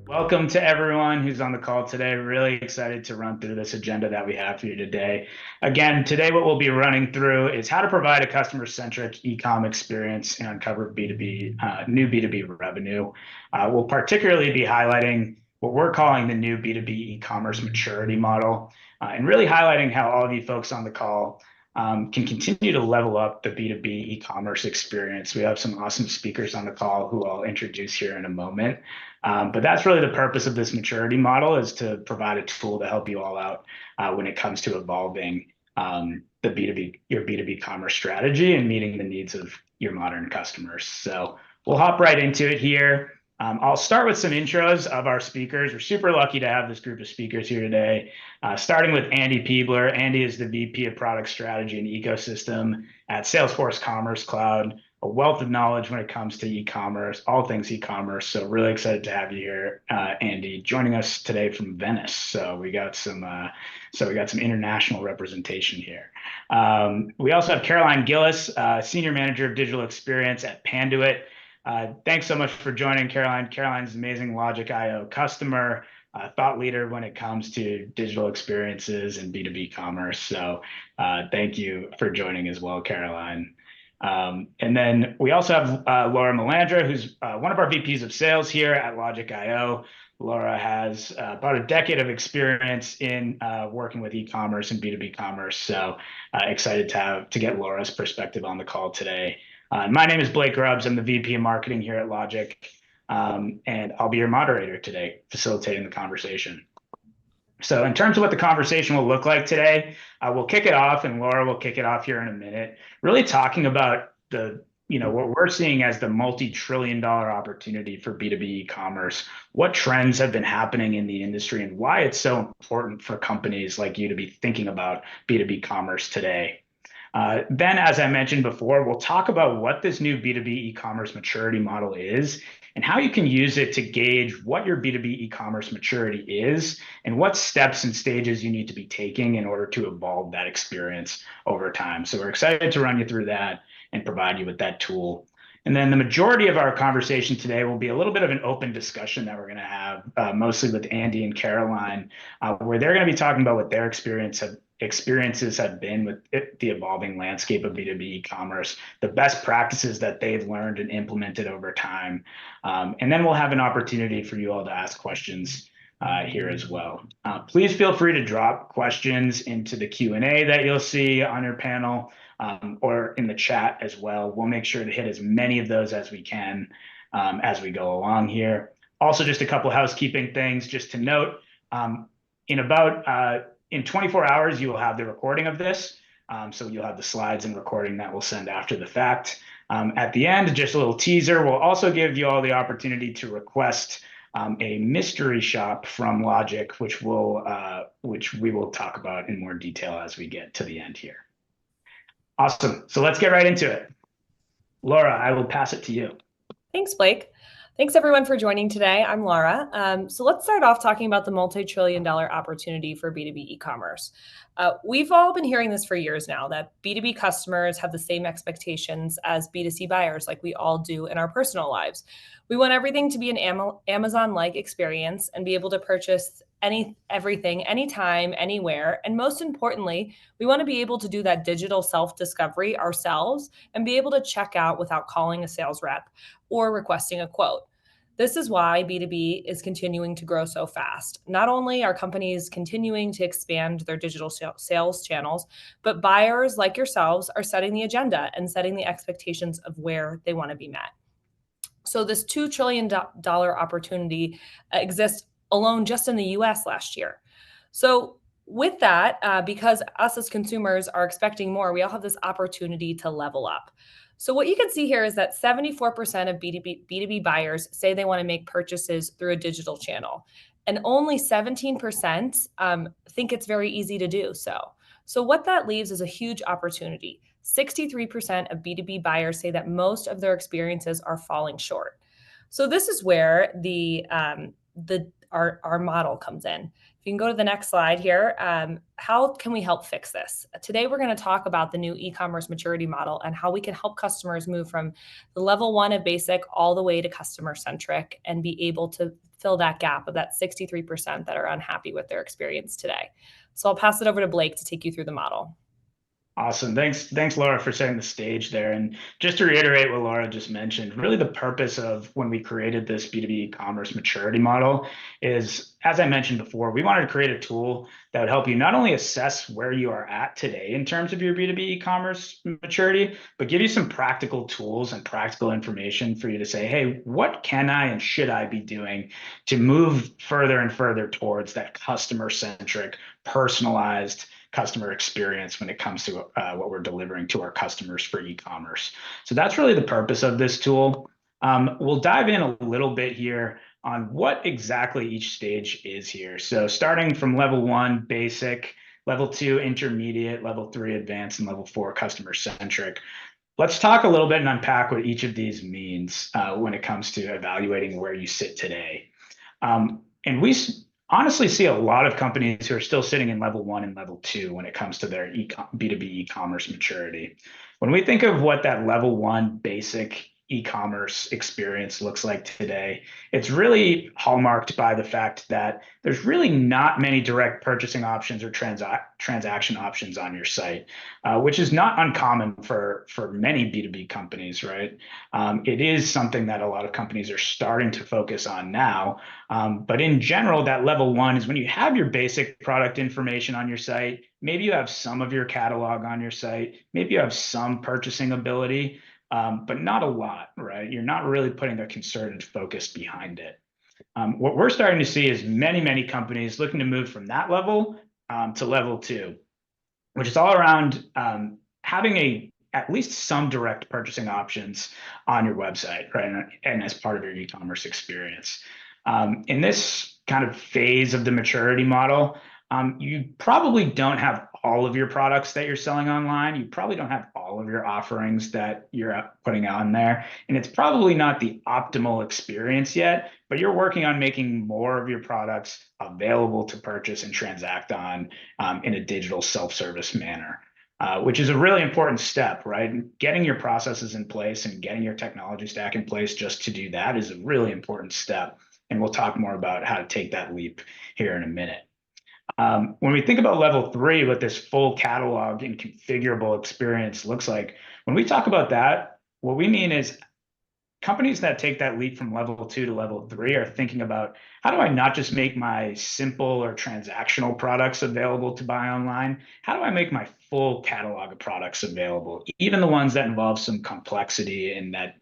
Welcome to everyone who's on the call today. Really excited to run through this agenda that we have for you today. Again, today what we'll be running through is how to provide a customer-centric e-com experience and uncover B2B, new B2B revenue. We'll particularly be highlighting what we're calling the new B2B e-commerce maturity model, and really highlighting how all of you folks on the call can continue to level up the B2B e-commerce experience. We have some awesome speakers on the call who I'll introduce here in a moment. But that's really the purpose of this maturity model, is to provide a tool to help you all out when it comes to evolving your B2B commerce strategy and meeting the needs of your modern customers. So we'll hop right into it here. I'll start with some intros of our speakers. We're super lucky to have this group of speakers here today, starting with Andy Peebler. Andy is the VP of Product Strategy and Ecosystem at Salesforce Commerce Cloud, a wealth of knowledge when it comes to e-commerce, all things e-commerce. So really excited to have you here, Andy, joining us today from Venice. So we got some international representation here. We also have Caroline Gillis, Senior Manager of Digital Experience at Panduit. Thanks so much for joining, Caroline. Caroline's an amazing Logic.io customer, thought leader when it comes to digital experiences and B2B commerce. So thank you for joining as well, Caroline. And then we also have Laura Melandra, who's one of our VPs of sales here at Logic.io. Laura has about a decade of experience in working with e-commerce and B2B commerce. So excited to get Laura's perspective on the call today. My name is Blake Grubbs. I'm the VP of Marketing here at Logic, and I'll be your moderator today, facilitating the conversation. So in terms of what the conversation will look like today, we'll kick it off, and Laura will kick it off here in a minute, really talking about what we're seeing as the multi-trillion-dollar opportunity for B2B e-commerce, what trends have been happening in the industry, and why it's so important for companies like you to be thinking about B2B commerce today. Then, as I mentioned before, we'll talk about what this new B2B e-commerce maturity model is and how you can use it to gauge what your B2B e-commerce maturity is and what steps and stages you need to be taking in order to evolve that experience over time. So we're excited to run you through that and provide you with that tool. And then the majority of our conversation today will be a little bit of an open discussion that we're going to have, mostly with Andy and Caroline, where they're going to be talking about what their experiences have been with the evolving landscape of B2B e-commerce, the best practices that they've learned and implemented over time. And then we'll have an opportunity for you all to ask questions here as well. Please feel free to drop questions into the Q&A that you'll see on your panel, or in the chat as well. We'll make sure to hit as many of those as we can as we go along here. Also, just a couple of housekeeping things just to note. In 24 hours, you will have the recording of this. So you'll have the slides and recording that we'll send after the fact. At the end, just a little teaser, we'll also give you all the opportunity to request a mystery shop from Logic, which we will talk about in more detail as we get to the end here. Awesome. So let's get right into it. Laura, I will pass it to you. Thanks, Blake. Thanks, everyone, for joining today. I'm Laura. So let's start off talking about the multi-trillion-dollar opportunity for B2B e-commerce. We've all been hearing this for years now, that B2B customers have the same expectations as B2C buyers, like we all do in our personal lives. We want everything to be an Amazon-like experience and be able to purchase everything, anytime, anywhere. And most importantly, we want to be able to do that digital self-discovery ourselves and be able to check out without calling a sales rep or requesting a quote. This is why B2B is continuing to grow so fast. Not only are companies continuing to expand their digital sales channels, but buyers like yourselves are setting the agenda and setting the expectations of where they want to be met. So this $2 trillion opportunity exists alone just in the US last year. So with that, because us as consumers are expecting more, we all have this opportunity to level up. So what you can see here is that 74% of B2B buyers say they want to make purchases through a digital channel, and only 17% think it's very easy to do so. So what that leaves is a huge opportunity. 63% of B2B buyers say that most of their experiences are falling short. So this is where our model comes in. If you can go to the next slide here, how can we help fix this? Today, we're going to talk about the new e-commerce maturity model and how we can help customers move from the level 1 of basic all the way to customer-centric and be able to fill that gap of that 63% that are unhappy with their experience today. So I'll pass it over to Blake to take you through the model. Awesome. Thanks, Laura, for setting the stage there. And just to reiterate what Laura just mentioned, really the purpose of when we created this B2B commerce maturity model is, as I mentioned before, we wanted to create a tool that would help you not only assess where you are at today in terms of your B2B commerce maturity, but give you some practical tools and practical information for you to say, hey, what can I and should I be doing to move further and further towards that customer-centric, personalized customer experience when it comes to what we're delivering to our customers for e-commerce. So that's really the purpose of this tool. We'll dive in a little bit here on what exactly each stage is here. So starting from level 1, basic, level 2, intermediate, level 3, advanced, and level 4, customer-centric. Let's talk a little bit and unpack what each of these means when it comes to evaluating where you sit today. And we honestly see a lot of companies who are still sitting in level 1 and level 2 when it comes to their B2B e-commerce maturity. When we think of what that level 1 basic e-commerce experience looks like today, it's really hallmarked by the fact that there's really not many direct purchasing options or transaction options on your site, which is not uncommon for many B2B companies, right? It is something that a lot of companies are starting to focus on now. But in general, that level 1 is when you have your basic product information on your site, maybe you have some of your catalog on your site, maybe you have some purchasing ability, but not a lot, right? You're not really putting a concerted focus behind it. What we're starting to see is many companies looking to move from that level to level 2, which is all around having at least some direct purchasing options on your website, right? And as part of your e-commerce experience. In this kind of phase of the maturity model, you probably don't have all of your products that you're selling online. You probably don't have all of your offerings that you're putting on there. And it's probably not the optimal experience yet, but you're working on making more of your products available to purchase and transact on in a digital self-service manner. Which is a really important step, right? Getting your processes in place and getting your technology stack in place just to do that is a really important step. And we'll talk more about how to take that leap here in a minute. When we think about level 3, what this full catalog and configurable experience looks like, when we talk about that, what we mean is companies that take that leap from level 2 to level 3 are thinking about, how do I not just make my simple or transactional products available to buy online? How do I make my full catalog of products available, even the ones that involve some complexity and that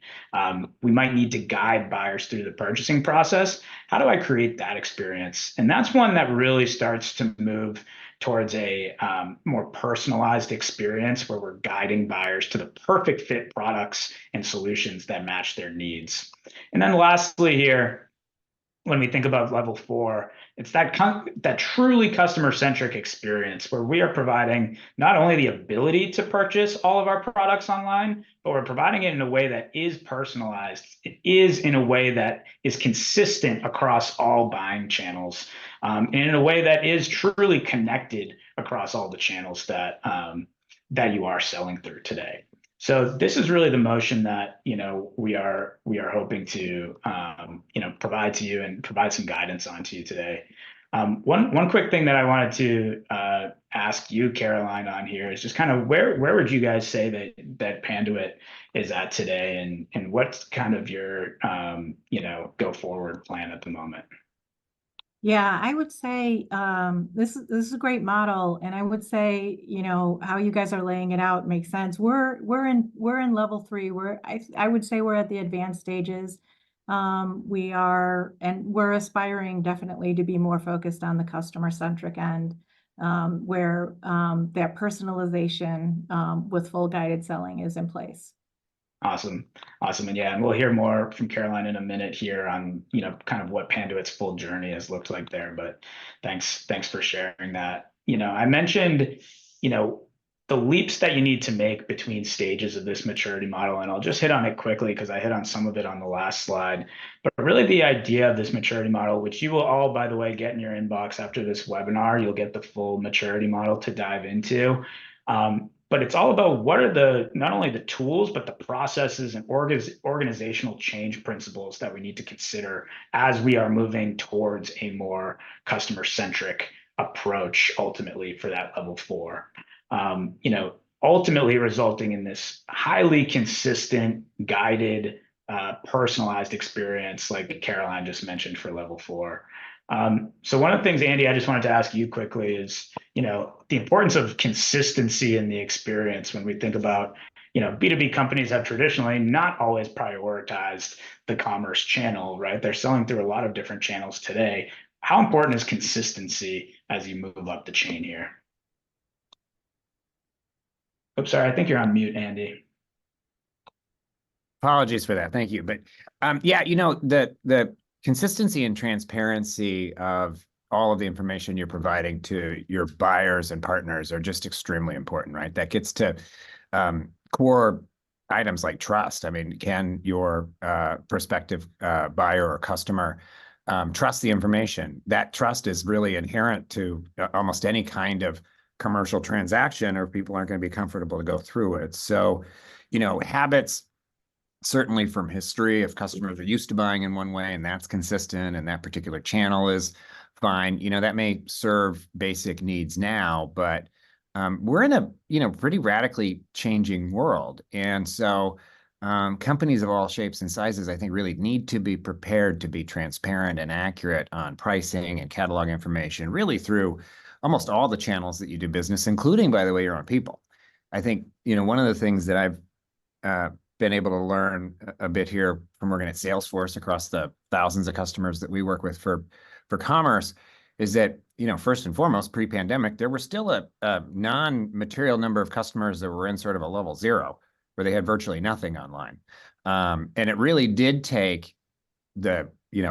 we might need to guide buyers through the purchasing process? How do I create that experience? And that's one that really starts to move towards a more personalized experience where we're guiding buyers to the perfect fit products and solutions that match their needs. And then lastly here, when we think about level 4, it's that truly customer-centric experience where we are providing not only the ability to purchase all of our products online, but we're providing it in a way that is personalized. It is in a way that is consistent across all buying channels, and in a way that is truly connected across all the channels that you are selling through today. So this is really the motion that we are hoping to provide to you and provide some guidance on to you today. One quick thing that I wanted to ask you, Caroline, on here is just kind of where would you guys say that Panduit is at today, and what's kind of your go forward plan at the moment? Yeah, I would say this is a great model, and I would say how you guys are laying it out makes sense. We're in level 3. I would say we're at the advanced stages. We're aspiring definitely to be more focused on the customer-centric end, where that personalization with full guided selling is in place. Awesome. And yeah, and we'll hear more from Caroline in a minute here on, kind of what Panduit's full journey has looked like there. But thanks for sharing that. I mentioned, the leaps that you need to make between stages of this maturity model. And I'll just hit on it quickly because I hit on some of it on the last slide. But really the idea of this maturity model, which you will all, by the way, get in your inbox after this webinar, you'll get the full maturity model to dive into. But it's all about what are not only the tools, but the processes and organizational change principles that we need to consider as we are moving towards a more customer-centric approach ultimately for that level 4. Ultimately resulting in this highly consistent, guided, personalized experience like Caroline just mentioned for level 4. So one of the things, Andy, I just wanted to ask you quickly is, the importance of consistency in the experience when we think about, B2B companies have traditionally not always prioritized the commerce channel, right? They're selling through a lot of different channels today. How important is consistency as you move up the chain here? Oops, sorry, I think you're on mute, Andy. Apologies for that. Thank you. But yeah, the consistency and transparency of all of the information you're providing to your buyers and partners are just extremely important, right? That gets to core items like trust. I mean, can your prospective buyer or customer trust the information? That trust is really inherent to almost any kind of commercial transaction, or people aren't going to be comfortable to go through it. So, habits certainly from history, if customers are used to buying in one way and that's consistent and that particular channel is fine, that may serve basic needs now, but we're in a, pretty radically changing world. And so companies of all shapes and sizes, I think, really need to be prepared to be transparent and accurate on pricing and catalog information, really through almost all the channels that you do business, including, by the way, your own people. I think, one of the things that I've been able to learn a bit here from working at Salesforce across the thousands of customers that we work with for commerce is that, first and foremost, pre-pandemic, there were still a non-material number of customers that were in sort of a level 0, where they had virtually nothing online. And it really did take the,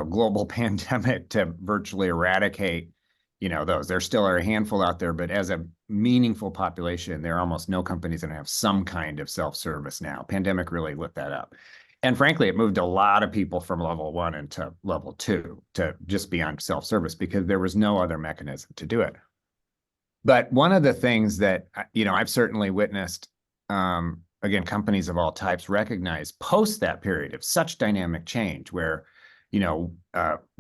global pandemic to virtually eradicate those. There still are a handful out there, but as a meaningful population, there are almost no companies that have some kind of self-service now. Pandemic really lit that up. And frankly, it moved a lot of people from level 1 into level 2 to just beyond self-service because there was no other mechanism to do it. But one of the things that, I've certainly witnessed, again, companies of all types recognize post that period of such dynamic change where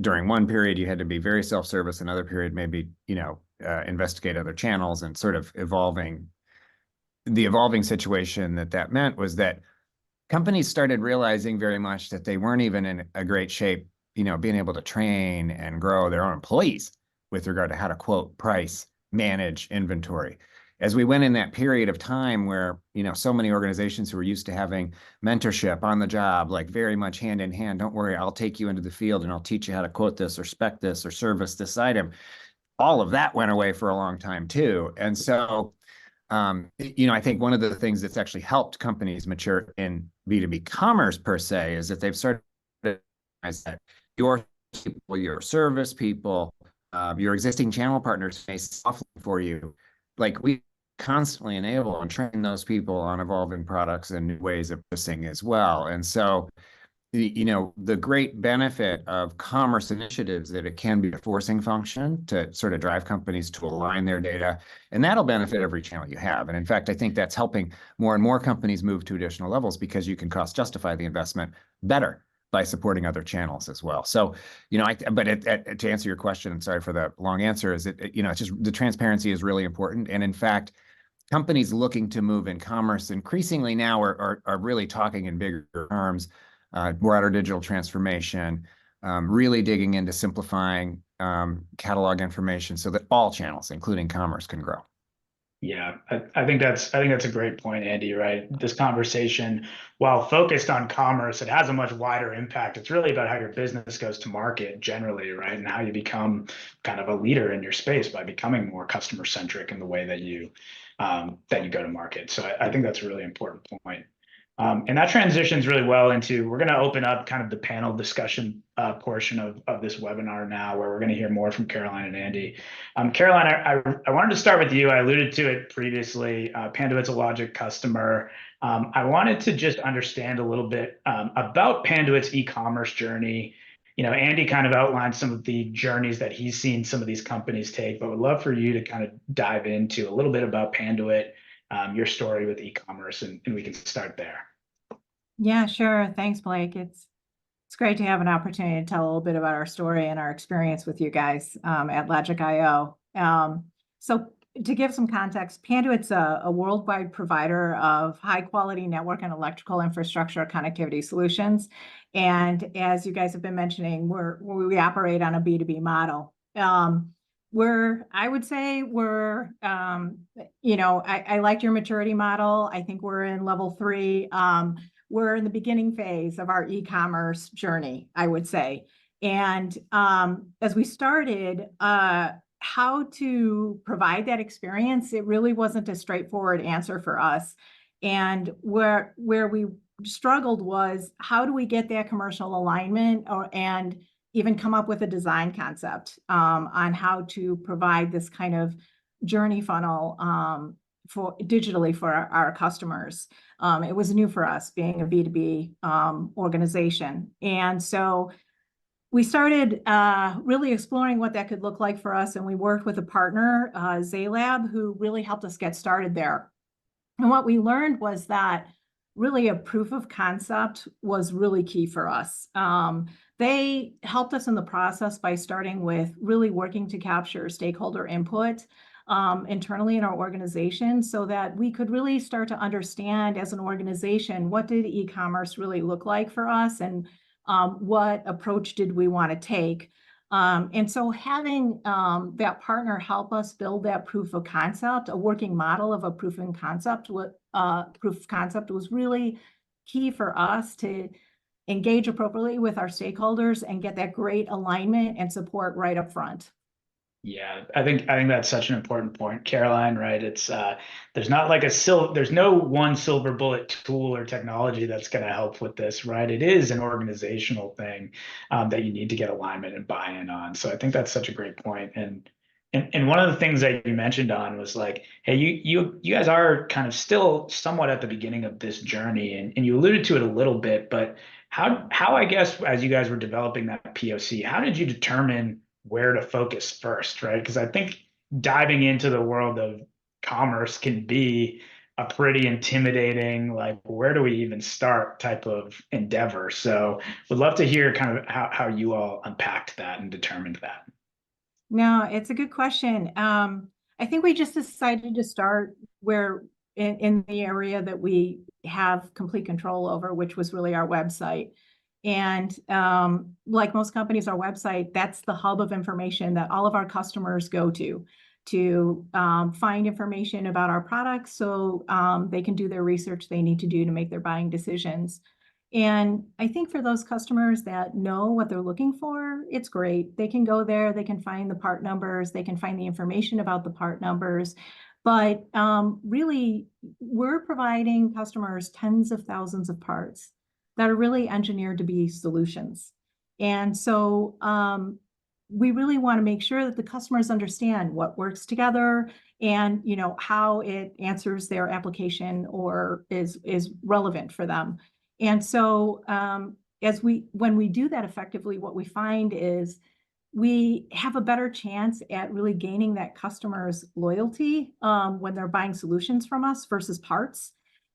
during one period you had to be very self-service, another period maybe, investigate other channels, and sort of the evolving situation that meant was that companies started realizing very much that they weren't even in a great shape, being able to train and grow their own employees with regard to how to quote, price, manage inventory. As we went in that period of time where, so many organizations who were used to having mentorship on the job, like very much hand in hand, don't worry, I'll take you into the field and I'll teach you how to quote this or spec this or service this item. All of that went away for a long time too. And so, I think one of the things that's actually helped companies mature in B2B commerce per se is that they've started to realize that your people, your service people, your existing channel partners may soften for you. Like we constantly enable and train those people on evolving products and new ways of purchasing as well. And so, the great benefit of commerce initiatives that it can be a forcing function to sort of drive companies to align their data, and that'll benefit every channel you have. And in fact, I think that's helping more and more companies move to additional levels because you can cost justify the investment better by supporting other channels as well. So, to answer your question, and sorry for the long answer, is that, it's just the transparency is really important. And in fact, companies looking to move in commerce increasingly now are really talking in bigger terms, broader digital transformation, really digging into simplifying catalog information so that all channels, including commerce, can grow. Yeah, I think that's a great point, Andy, right? This conversation, while focused on commerce, it has a much wider impact. It's really about how your business goes to market generally, right? And how you become kind of a leader in your space by becoming more customer centric in the way that you go to market. So I think that's a really important point. And that transitions really well into, we're going to open up kind of the panel discussion portion of this webinar now, where we're going to hear more from Caroline and Andy. Caroline, I wanted to start with you. I alluded to it previously. Panduit's a Logic customer. I wanted to just understand a little bit about Panduit's e-commerce journey. Andy kind of outlined some of the journeys that he's seen some of these companies take, but would love for you to kind of dive into a little bit about Panduit, your story with e-commerce, and we can start there. Yeah, sure. Thanks, Blake. It's great to have an opportunity to tell a little bit about our story and our experience with you guys at Logic.io. So to give some context, Panduit's a worldwide provider of high quality network and electrical infrastructure connectivity solutions. And as you guys have been mentioning, we operate on a B2B model. I liked your maturity model. I think we're in level 3. We're in the beginning phase of our e-commerce journey, I would say. And as we started, how to provide that experience, it really wasn't a straightforward answer for us. And where we struggled was, how do we get that commercial alignment and even come up with a design concept on how to provide this kind of journey funnel digitally for our customers. It was new for us, being a B2B organization. And so we started really exploring what that could look like for us. And we worked with a partner, Zaylab, who really helped us get started there. And what we learned was that really a proof of concept was really key for us. They helped us in the process by starting with really working to capture stakeholder input internally in our organization, so that we could really start to understand as an organization, what did e-commerce really look like for us, and what approach did we want to take. And so having that partner help us build that proof of concept, a working model of a proof of concept was really key for us to engage appropriately with our stakeholders and get that great alignment and support right up front. Yeah, I think that's such an important point, Caroline, right? It's there's not like there's no one silver bullet tool or technology that's going to help with this, right? It is an organizational thing that you need to get alignment and buy-in on. So I think that's such a great point. And one of the things that you mentioned on was like, hey, you guys are kind of still somewhat at the beginning of this journey, and you alluded to it a little bit, but how I guess as you guys were developing that POC, how did you determine where to focus first, right? Because I think diving into the world of commerce can be a pretty intimidating, like, where do we even start type of endeavor. So would love to hear kind of how you all unpacked that and determined that. No, it's a good question. I think we just decided to start where in the area that we have complete control over, which was really our website. And like most companies, our website, that's the hub of information that all of our customers go to find information about our products, so they can do their research they need to do to make their buying decisions. And I think for those customers that know what they're looking for, it's great. They can go there, they can find the part numbers, they can find the information about the part numbers. But really, we're providing customers tens of thousands of parts that are really engineered to be solutions. And so we really want to make sure that the customers understand what works together and how it answers their application or is relevant for them. And so when we do that effectively, what we find is we have a better chance at really gaining that customer's loyalty when they're buying solutions from us versus parts.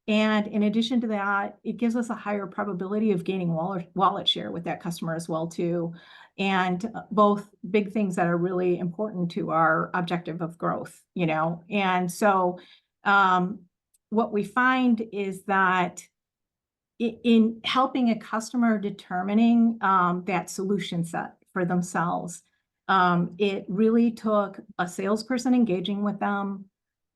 And in addition to that, it gives us a higher probability of gaining wallet share with that customer as well too. And both big things that are really important to our objective of growth, And so what we find is that in helping a customer determining that solution set for themselves, it really took a salesperson engaging with them,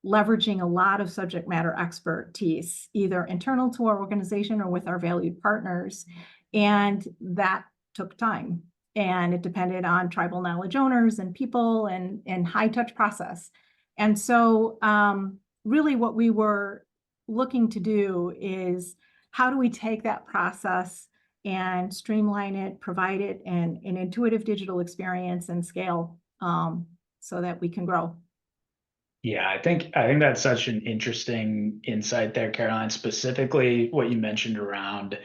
leveraging a lot of subject matter expertise, either internal to our organization or with our valued partners. And that took time. And it depended on tribal knowledge owners and people and high touch process. And so really what we were looking to do is how do we take that process and streamline it, provide it an intuitive digital experience and scale so that we can grow. Yeah, I think that's such an interesting insight there, Caroline, specifically what you mentioned around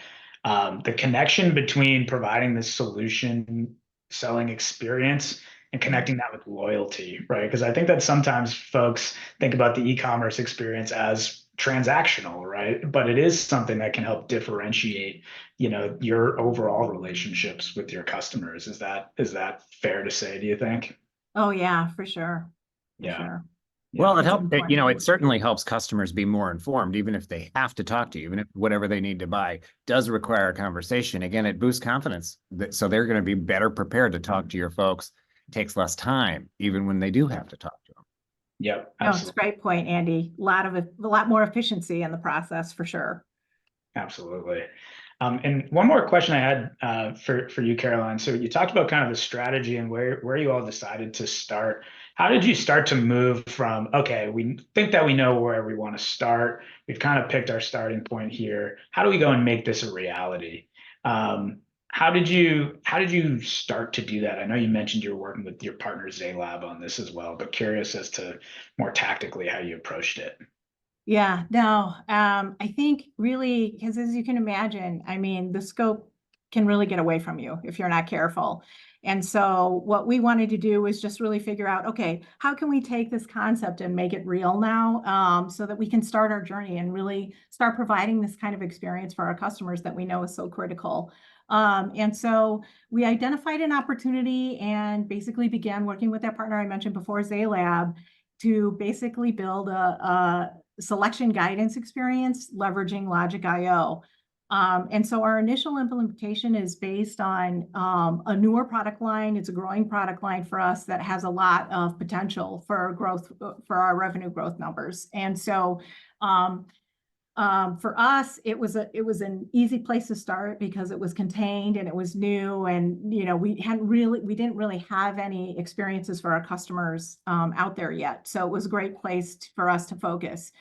the connection between providing this solution selling experience and connecting that with loyalty, right? Because I think that sometimes folks think about the e-commerce experience as transactional, right? But it is something that can help differentiate, your overall relationships with your customers. Is that fair to say, do you think? Oh yeah, for sure. For Yeah. sure. Well, Yeah. it It's helps, important. it certainly helps customers be more informed, even if they have to talk to you, even if whatever they need to buy does require a conversation. Again, it boosts confidence. So they're going to be better prepared to talk to your folks. It takes less time, even when they do have to talk to them. Yep. No, it's a Absolutely. great point, Andy. A lot more efficiency in the process for sure. Absolutely. And one more question I had for you, Caroline. So you talked about kind of the strategy and where you all decided to start. How did you start to move from, okay, we think that we know where we want to start. We've kind of picked our starting point here. How do we go and make this a reality? How did you start to do that? I know you mentioned you're working with your partner Zaylab on this as well, but curious as to more tactically how you approached it. Yeah, no, I think really, because as you can imagine, I mean, the scope can really get away from you if you're not careful. And so what we wanted to do was just really figure out, okay, how can we take this concept and make it real now, so that we can start our journey and really start providing this kind of experience for our customers that we know is so critical. And so we identified an opportunity and basically began working with that partner I mentioned before, Zaylab, to basically build a selection guidance experience leveraging Logic.io. And so our initial implementation is based on a newer product line. It's a growing product line for us that has a lot of potential for growth, for our revenue growth numbers. And so for us, it was an easy place to start because it was contained and it was new, and we didn't really have any experiences for our customers out there yet. So it was a great place for us to focus.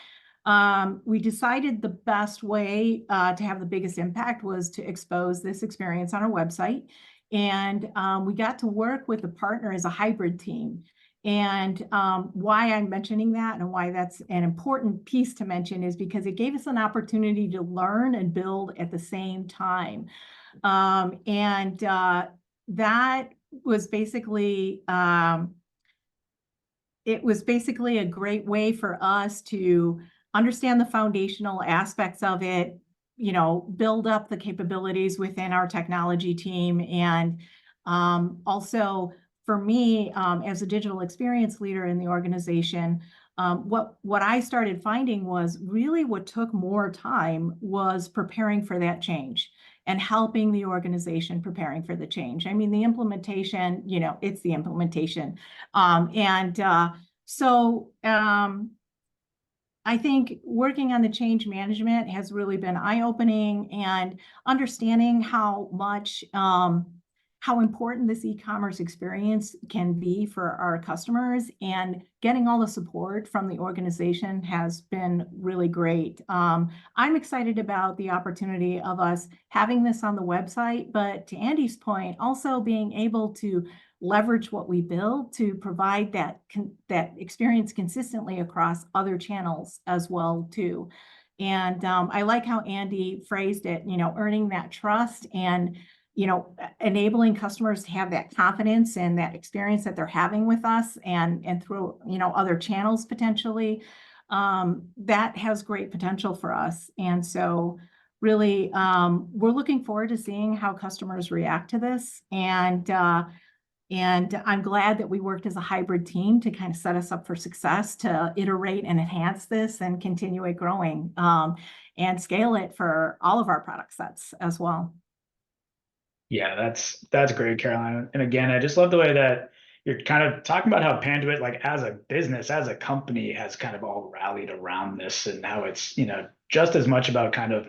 We decided the best way to have the biggest impact was to expose this experience on our website, and we got to work with a partner as a hybrid team. And why I'm mentioning that and why that's an important piece to mention is because it gave us an opportunity to learn and build at the same time. And that was basically, it was basically a great way for us to understand the foundational aspects of it, build up the capabilities within our technology team. And also, for me, as a digital experience leader in the organization, what I started finding was really what took more time was preparing for that change and helping the organization preparing for the change. I mean, the implementation, it's the implementation. So I think working on the change management has really been eye-opening, and understanding how much how important this e-commerce experience can be for our customers, and getting all the support from the organization has been really great. I'm excited about the opportunity of us having this on the website, but to Andy's point, also being able to leverage what we build to provide that experience consistently across other channels as well too. And I like how Andy phrased it, earning that trust and enabling customers to have that confidence and that experience that they're having with us, and through other channels potentially. That has great potential for us. And so really we're looking forward to seeing how customers react to this. And I'm glad that we worked as a hybrid team to kind of set us up for success, to iterate and enhance this and continue it growing, and scale it for all of our product sets as well. Yeah, that's great, Caroline. And again, I just love the way that you're kind of talking about how Panduit, like as a business, as a company, has kind of all rallied around this, and how it's, just as much about kind of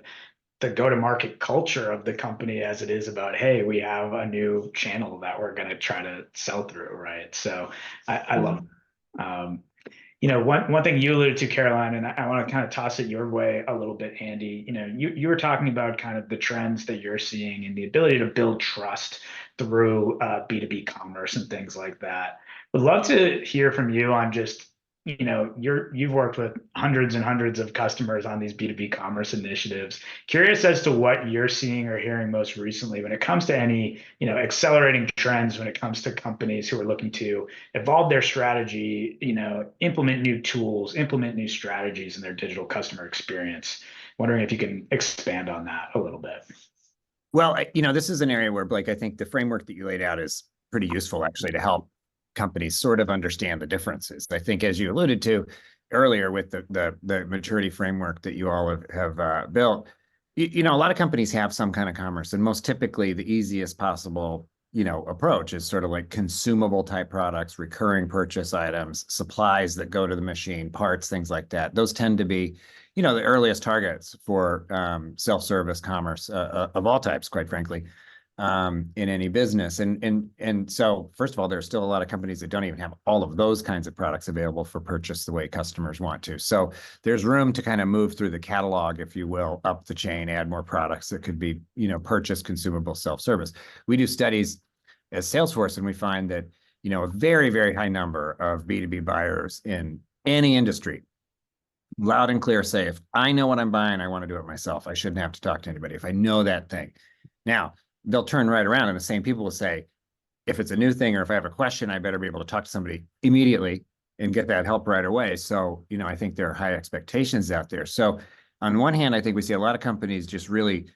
the go-to-market culture of the company as it is about, hey, we have a new channel that we're going to try to sell through, right? So I love one thing you alluded to, Caroline, and I want to kind of toss it your way a little bit, Andy. You were talking about kind of the trends that you're seeing and the ability to build trust through B2B commerce and things like that. Would love to hear from you on just, you've worked with hundreds and hundreds of customers on these B2B commerce initiatives. Curious as to what you're seeing or hearing most recently when it comes to any, accelerating trends when it comes to companies who are looking to evolve their strategy, implement new tools, implement new strategies in their digital customer experience. Wondering if you can expand on that a little bit. Well, this is an area where, Blake, I think the framework that you laid out is pretty useful actually to help companies sort of understand the differences. I think, as you alluded to earlier with the maturity framework that you all have built, a lot of companies have some kind of commerce, and most typically the easiest possible approach is sort of like consumable type products, recurring purchase items, supplies that go to the machine, parts, things like that. Those tend to be, the earliest targets for self-service commerce of all types, quite frankly, in any business. And so, first of all, there's still a lot of companies that don't even have all of those kinds of products available for purchase the way customers want to. So there's room to kind of move through the catalog, if you will, up the chain, add more products that could be, purchase, consumable, self-service. We do studies as Salesforce, and we find that, a very, very high number of B2B buyers in any industry, loud and clear, say, if I know what I'm buying, I want to do it myself. I shouldn't have to talk to anybody if I know that thing. Now, they'll turn right around and the same people will say, if it's a new thing or if I have a question, I better be able to talk to somebody immediately and get that help right away. So, I think there are high expectations out there. So on one hand, I think we see a lot of companies just really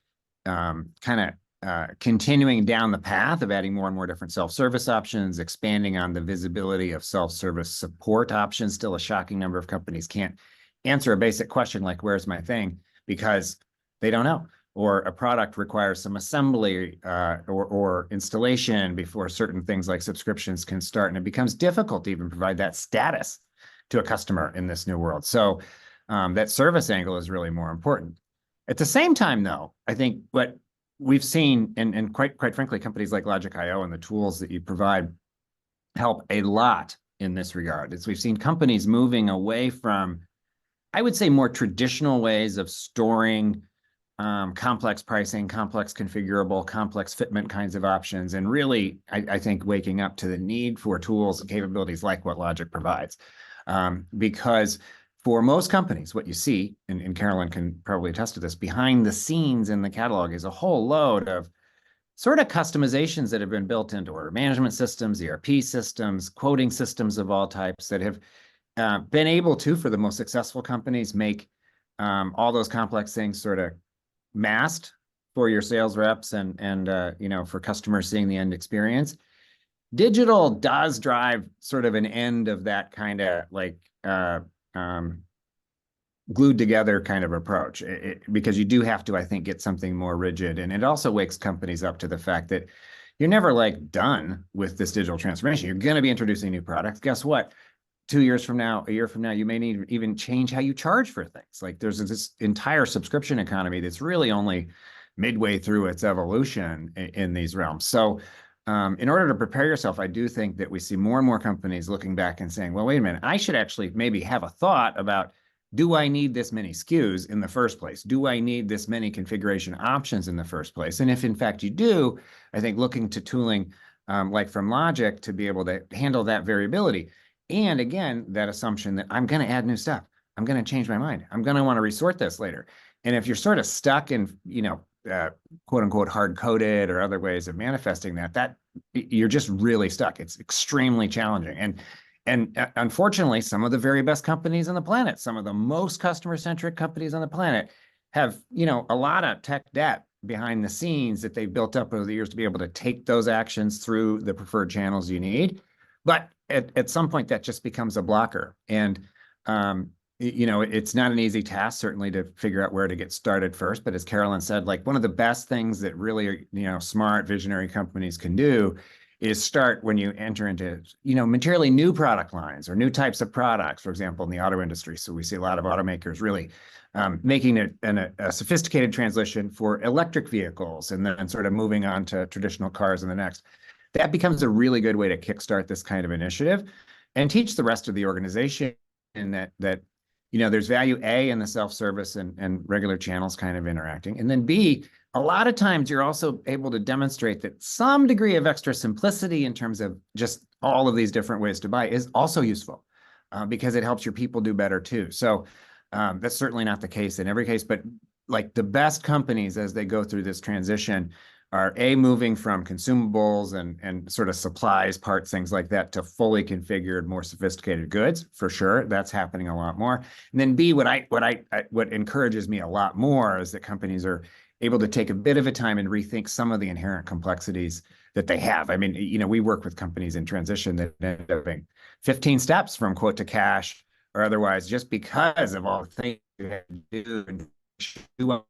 continuing down the path of adding more and more different self-service options, expanding on the visibility of self-service support options. Still a shocking number of companies can't answer a basic question like, where's my thing? Because they don't know. Or a product requires some assembly or installation before certain things like subscriptions can start. And it becomes difficult to even provide that status to a customer in this new world. So that service angle is really more important. At the same time, though, I think what we've seen, and quite frankly, companies like Logic.io and the tools that you provide help a lot in this regard. Is we've seen companies moving away from, I would say, more traditional ways of storing complex pricing, complex configurable, complex fitment kinds of options, and really, I think, waking up to the need for tools and capabilities like what Logic provides. Because for most companies, what you see, and Caroline can probably attest to this, behind the scenes in the catalog is a whole load of sort of customizations that have been built into order management systems, ERP systems, quoting systems of all types that have been able to, for the most successful companies, make all those complex things sort of masked for your sales reps and for customers seeing the end experience. Digital does drive sort of an end of that kind of like glued together kind of approach, because you do have to, I think, get something more rigid. And it also wakes companies up to the fact that you're never like done with this digital transformation. You're going to be introducing new products. Guess what? 2 years from now, a year from now, you may need to even change how you charge for things. Like there's this entire subscription economy that's really only midway through its evolution in these realms. So in order to prepare yourself, I do think that we see more and more companies looking back and saying, well, wait a minute, I should actually maybe have a thought about, do I need this many SKUs in the first place? Do I need this many configuration options in the first place? And if in fact you do, I think looking to tooling like from Logic to be able to handle that variability. And again, that assumption that I'm going to add new stuff. I'm going to change my mind. I'm going to want to resort this later. And if you're sort of stuck in, quote unquote, hard coded or other ways of manifesting that you're just really stuck. It's extremely challenging. And unfortunately, some of the very best companies on the planet, some of the most customer-centric companies on the planet have, a lot of tech debt behind the scenes that they've built up over the years to be able to take those actions through the preferred channels you need. But at some point, that just becomes a blocker. And, it's not an easy task, certainly, to figure out where to get started first. But as Caroline said, like one of the best things that really, smart visionary companies can do is start when you enter into, materially new product lines or new types of products, for example, in the auto industry. So we see a lot of automakers really making a sophisticated transition for electric vehicles and then sort of moving on to traditional cars in the next. That becomes a really good way to kickstart this kind of initiative and teach the rest of the organization that there's value A in the self-service and regular channels kind of interacting. And then B, a lot of times you're also able to demonstrate that some degree of extra simplicity in terms of just all of these different ways to buy is also useful because it helps your people do better too. So that's certainly not the case in every case, but like the best companies as they go through this transition are moving from consumables and sort of supplies, parts, things like that to fully configured, more sophisticated goods. For sure, that's happening a lot more. And then B, what encourages me a lot more is that companies are able to take a bit of a time and rethink some of the inherent complexities that they have. I mean, we work with companies in transition that end up having 15 steps from quote to cash or otherwise, just because of all the things you have to do and do.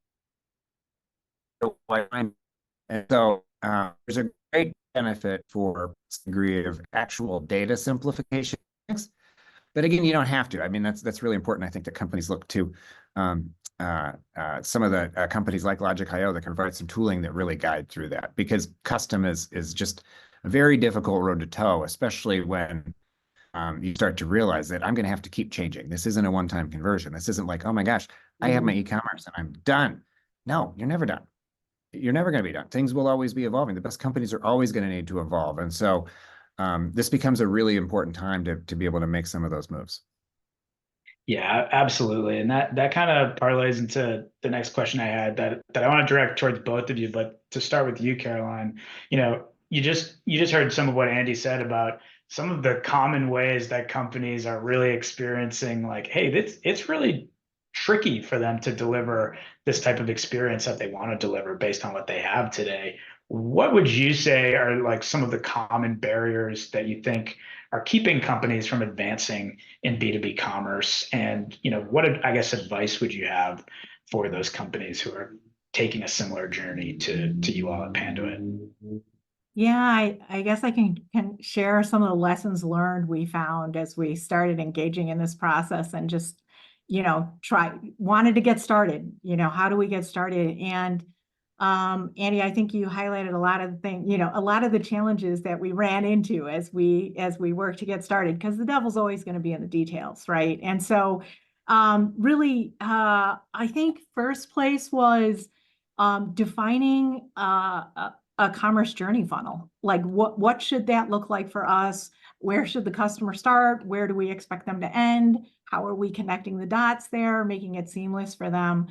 And so there's a great benefit for a degree of actual data simplification. But again, you don't have to. I mean, that's really important. I think that companies look to some of the companies like Logic.io that can provide some tooling that really guide through that, because custom is just a very difficult road to toe, especially when you start to realize that I'm going to have to keep changing. This isn't a one-time conversion. This isn't like, oh my gosh, I have my e-commerce and I'm done. No, you're never done. You're never going to be done. Things will always be evolving. The best companies are always going to need to evolve. And so this becomes a really important time to be able to make some of those moves. Yeah, absolutely. And that kind of parlays into the next question I had that I want to direct towards both of you. But to start with you, Caroline, you just heard some of what Andy said about some of the common ways that companies are really experiencing like, hey, it's really tricky for them to deliver this type of experience that they want to deliver based on what they have today. What would you say are like some of the common barriers that you think are keeping companies from advancing in B2B commerce? And, what, I guess, advice would you have for those companies who are taking a similar journey to you all at Panduit? Yeah, I guess I can share some of the lessons learned we found as we started engaging in this process and just, wanted to get started. How do we get started? And Andy, I think you highlighted a lot of the things, a lot of the challenges that we ran into as we work to get started, because the devil's always going to be in the details, right? And so really, I think first place was defining a commerce journey funnel. Like what should that look like for us? Where should the customer start? Where do we expect them to end? How are we connecting the dots there, making it seamless for them?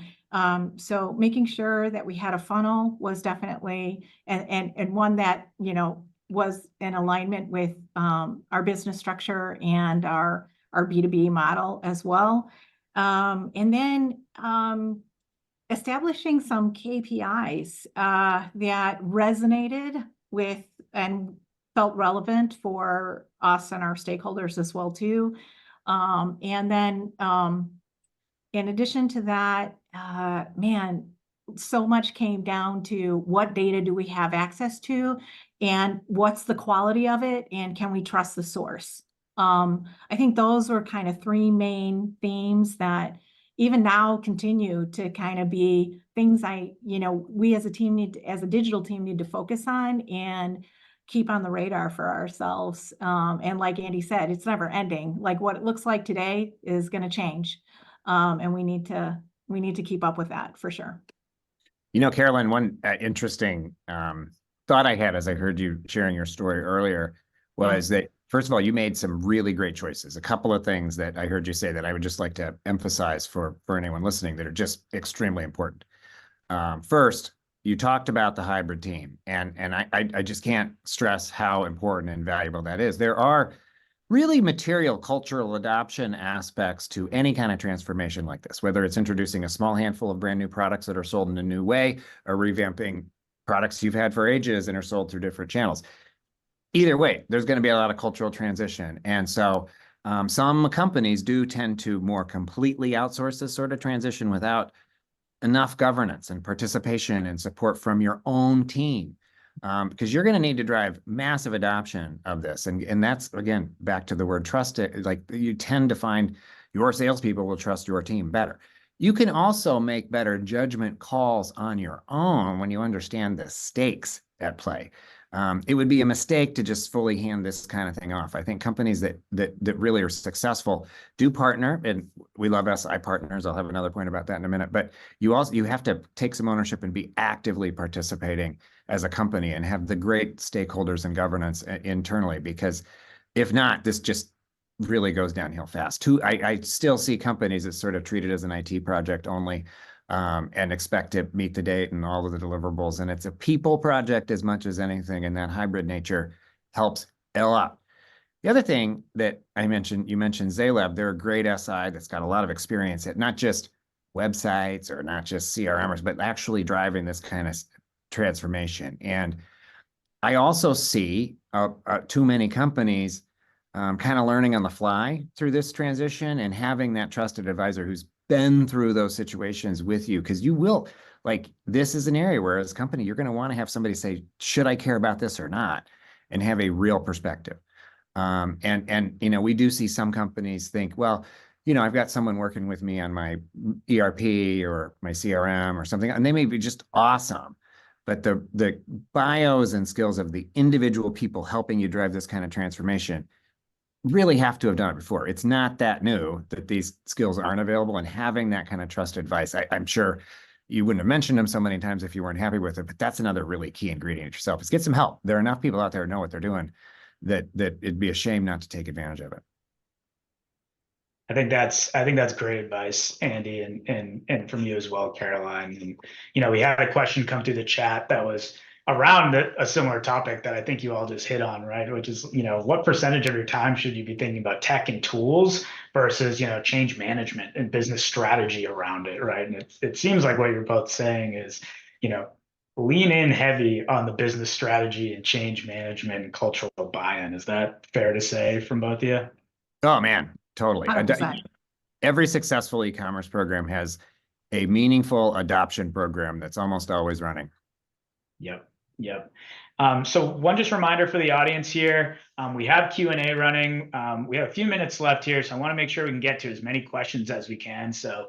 So making sure that we had a funnel was definitely, and one that, was in alignment with our business structure and our B2B model as well. And then establishing some KPIs that resonated with and felt relevant for us and our stakeholders as well too. And then in addition to that, so much came down to what data do we have access to and what's the quality of it and can we trust the source? I think those were kind of three main themes that even now continue to kind of be things we as a team as a digital team need to focus on and keep on the radar for ourselves. And like Andy said, it's never ending. Like what it looks like today is going to change. And we need to keep up with that for sure. Caroline, one interesting thought I had as I heard you sharing your story earlier was that, first of all, you made some really great choices. A couple of things that I heard you say that I would just like to emphasize for anyone listening that are just extremely important. First, you talked about the hybrid team, and I just can't stress how important and valuable that is. There are really material cultural adoption aspects to any kind of transformation like this, whether it's introducing a small handful of brand new products that are sold in a new way or revamping products you've had for ages and are sold through different channels. Either way, there's going to be a lot of cultural transition. And so some companies do tend to more completely outsource this sort of transition without enough governance and participation and support from your own team. Because you're going to need to drive massive adoption of this. And that's, again, back to the word trust. Like you tend to find your salespeople will trust your team better. You can also make better judgment calls on your own when you understand the stakes at play. it would be a mistake to just fully hand this kind of thing off. I think companies that really are successful do partner, and we love SI partners. I'll have another point about that in a minute. But you have to take some ownership and be actively participating as a company and have the great stakeholders and governance internally, because if not, this just really goes downhill fast. I still see companies that sort of treat it as an IT project only, and expect to meet the date and all of the deliverables. And it's a people project as much as anything, and that hybrid nature helps a lot. The other thing that you mentioned Zaylab. They're a great SI that's got a lot of experience at not just websites or not just CRMers, but actually driving this kind of transformation. And I also see too many companies kind of learning on the fly through this transition, and having that trusted advisor who's been through those situations with you, because you will, like, this is an area where as a company, you're going to want to have somebody say, should I care about this or not? And have a real perspective. And we do see some companies think, well, I've got someone working with me on my ERP or my CRM or something, and they may be just awesome. But the bios and skills of the individual people helping you drive this kind of transformation really have to have done it before. It's not that new that these skills aren't available, and having that kind of trusted advice. I'm sure you wouldn't have mentioned them so many times if you weren't happy with it, but that's another really key ingredient yourself, is get some help. There are enough people out there who know what they're doing that it'd be a shame not to take advantage of it. I think that's great advice, Andy, and from you as well, Caroline. And we had a question come through the chat that was around a similar topic that I think you all just hit on, right? Which is, what percentage of your time should you be thinking about tech and tools versus, change management and business strategy around it, right? And it seems like what you're both saying is, lean in heavy on the business strategy and change management and cultural buy-in. Is that fair to say from both of you? Oh man, totally. 100%. Every successful e-commerce program has a meaningful adoption program that's almost always running. Yep. So one just reminder for the audience here, we have Q&A running. We have a few minutes left here, so I want to make sure we can get to as many questions as we can. So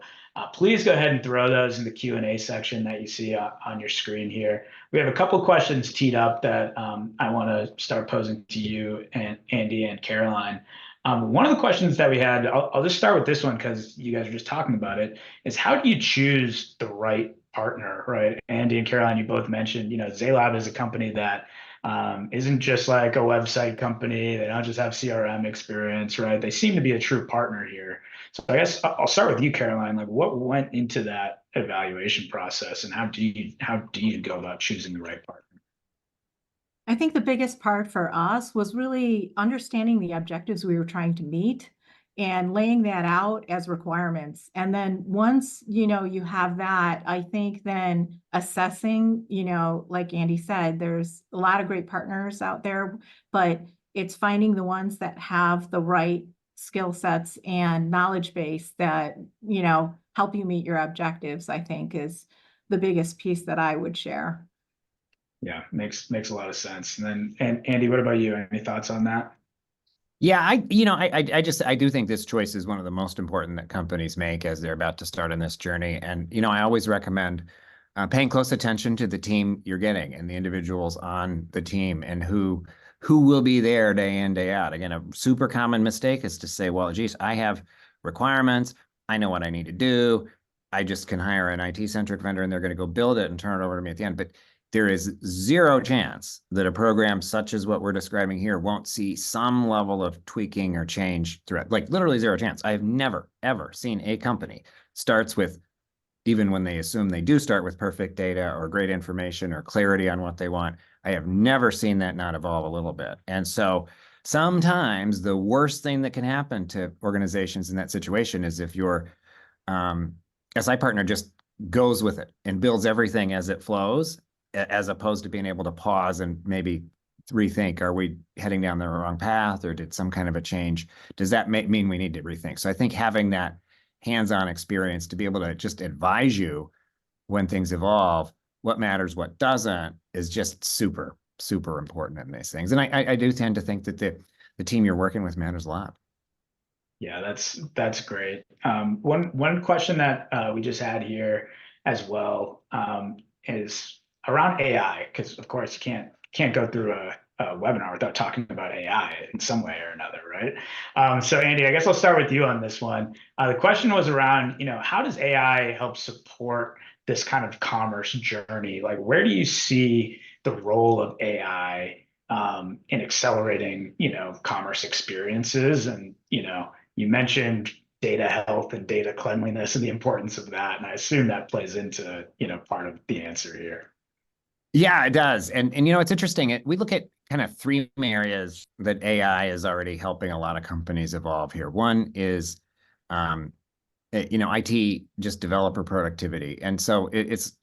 please go ahead and throw those in the Q&A section that you see on your screen here. We have a couple questions teed up that I want to start posing to you, and Andy and Caroline. One of the questions that we had, I'll just start with this one because you guys are just talking about it, is how do you choose the right partner, right? Andy and Caroline, you both mentioned, Zaylab is a company that isn't just like a website company. They don't just have CRM experience, right? They seem to be a true partner here. So I guess I'll start with you, Caroline. Like, what went into that evaluation process, and how do you go about choosing the right partner? I think the biggest part for us was really understanding the objectives we were trying to meet and laying that out as requirements. And then once, you have that, I think then assessing, like Andy said, there's a lot of great partners out there, but it's finding the ones that have the right skill sets and knowledge base that, help you meet your objectives, I think is the biggest piece that I would share. Yeah, makes a lot of sense. And Andy, what about you? Any thoughts on that? Yeah, I do think this choice is one of the most important that companies make as they're about to start on this journey. And, I always recommend paying close attention to the team you're getting and the individuals on the team and who will be there day in, day out. Again, a super common mistake is to say, well, geez, I have requirements. I know what I need to do. I just can hire an IT-centric vendor and they're going to go build it and turn it over to me at the end. But there is zero chance that a program such as what we're describing here won't see some level of tweaking or change throughout, like literally zero chance. I've never, ever seen a company starts with, even when they assume they do start with perfect data or great information or clarity on what they want, I have never seen that not evolve a little bit. And so sometimes the worst thing that can happen to organizations in that situation is if your SI partner just goes with it and builds everything as it flows, as opposed to being able to pause and maybe rethink, are we heading down the wrong path, or did some kind of a change? Does that mean we need to rethink? So I think having that hands-on experience to be able to just advise you when things evolve, what matters, what doesn't, is just super, super important in these things. And I do tend to think that the team you're working with matters a lot. Yeah, that's great. One question that we just had here as well is around AI, because of course you can't go through a webinar without talking about AI in some way or another, right? So Andy, I guess I'll start with you on this one. The question was around, how does AI help support this kind of commerce journey? Like, where do you see the role of AI in accelerating, commerce experiences? And, you mentioned data health and data cleanliness and the importance of that. And I assume that plays into, part of the answer here. Yeah, it does. And it's interesting. We look at kind of three areas that AI is already helping a lot of companies evolve here. One is, IT, just developer productivity. And so it's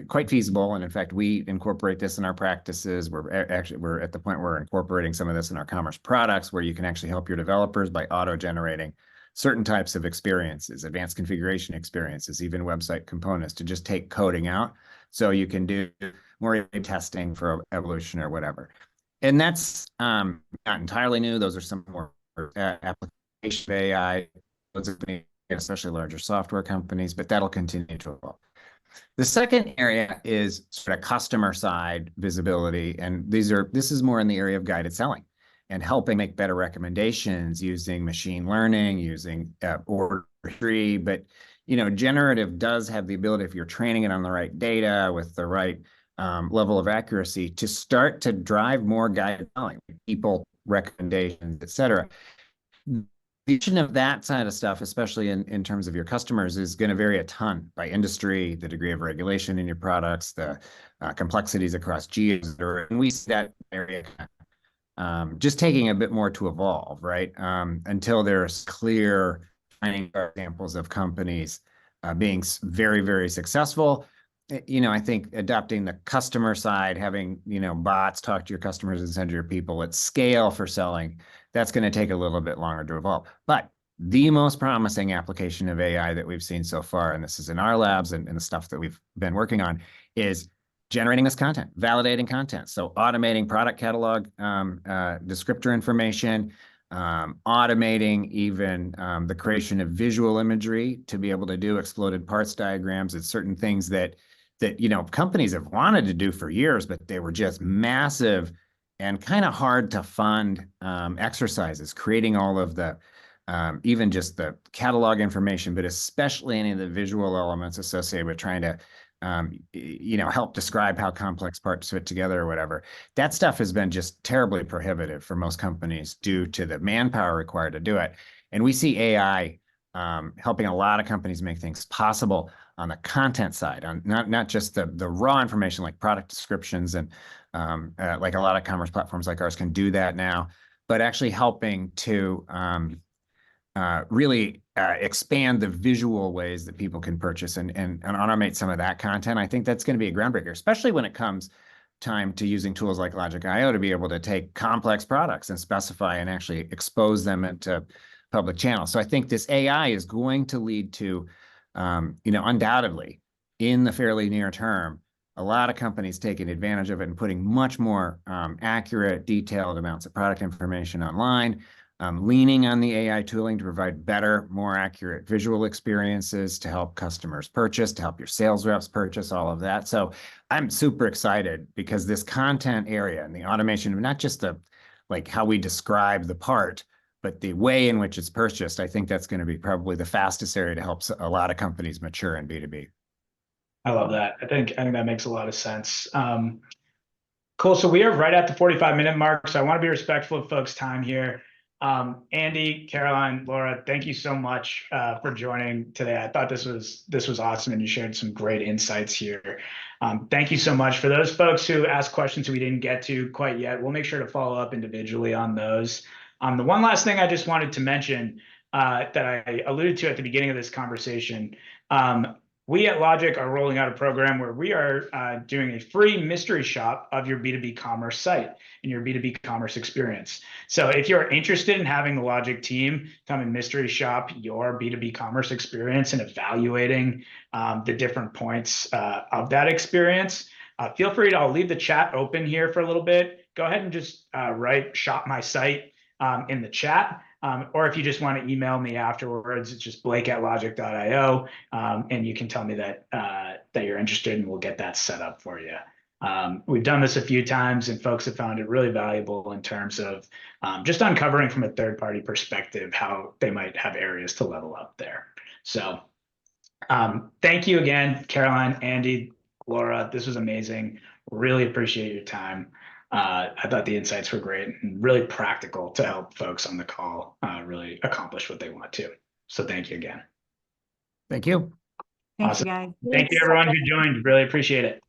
quite feasible. And in fact, we incorporate this in our practices. We're at the point where we're incorporating some of this in our commerce products, where you can actually help your developers by auto-generating certain types of experiences, advanced configuration experiences, even website components, to just take coding out. So you can do more testing for evolution or whatever. And that's not entirely new. Those are some more application of AI, especially larger software companies, but that'll continue to evolve. The second area is sort of customer side visibility. And this is more in the area of guided selling and helping make better recommendations using machine learning, using order tree. But, generative does have the ability, if you're training it on the right data with the right level of accuracy, to start to drive more guided selling, people recommendations, et cetera. The vision of that side of stuff, especially in terms of your customers, is going to vary a ton by industry, the degree of regulation in your products, the complexities across geos, and we see that area just taking a bit more to evolve, right? Until there's clear examples of companies being very, very successful. I think adopting the customer side, having, bots talk to your customers and send to your people at scale for selling, that's going to take a little bit longer to evolve. But the most promising application of AI that we've seen so far, and this is in our labs and the stuff that we've been working on, is generating this content, validating content. So automating product catalog, descriptor information, automating even the creation of visual imagery to be able to do exploded parts diagrams. It's certain things that companies have wanted to do for years, but they were just massive and kind of hard to fund exercises, creating all of the even just the catalog information, but especially any of the visual elements associated with trying to help describe how complex parts fit together or whatever. That stuff has been just terribly prohibitive for most companies due to the manpower required to do it. And we see AI helping a lot of companies make things possible on the content side, on not just the raw information like product descriptions and like a lot of commerce platforms like ours can do that now, but actually helping to really expand the visual ways that people can purchase and automate some of that content. I think that's going to be a groundbreaker, especially when it comes time to using tools like Logic.io to be able to take complex products and specify and actually expose them into public channels. So I think this AI is going to lead to, undoubtedly in the fairly near term, a lot of companies taking advantage of it and putting much more accurate, detailed amounts of product information online, leaning on the AI tooling to provide better, more accurate visual experiences to help customers purchase, to help your sales reps purchase, all of that. So I'm super excited because this content area and the automation of not just how we describe the part, but the way in which it's purchased, I think that's going to be probably the fastest area to help a lot of companies mature in B2B. I love that. I think that makes a lot of sense. Cool. So we are right at the 45-minute mark. So I want to be respectful of folks' time here. Andy, Caroline, Laura, thank you so much for joining today. I thought this was awesome, and you shared some great insights here. Thank you so much. For those folks who asked questions we didn't get to quite yet, we'll make sure to follow up individually on those. The one last thing I just wanted to mention that I alluded to at the beginning of this conversation, we at Logic are rolling out a program where we are doing a free mystery shop of your B2B commerce site and your B2B commerce experience. So if you're interested in having the Logic team come and mystery shop your B2B commerce experience and evaluating the different points of that experience, feel free to, I'll leave the chat open here for a little bit. Go ahead and just write shop my site in the chat. Or if you just want to email me afterwards, it's just blake@logic.io, and you can tell me that you're interested, and we'll get that set up for you. We've done this a few times, and folks have found it really valuable in terms of just uncovering from a third-party perspective how they might have areas to level up there. So thank you again, Caroline, Andy, Laura. This was amazing. Really appreciate your time. I thought the insights were great and really practical to help folks on the call really accomplish what they want to. So thank you again. Thank you. Thanks, Awesome. you guys. Thank you, everyone who joined. Really appreciate it.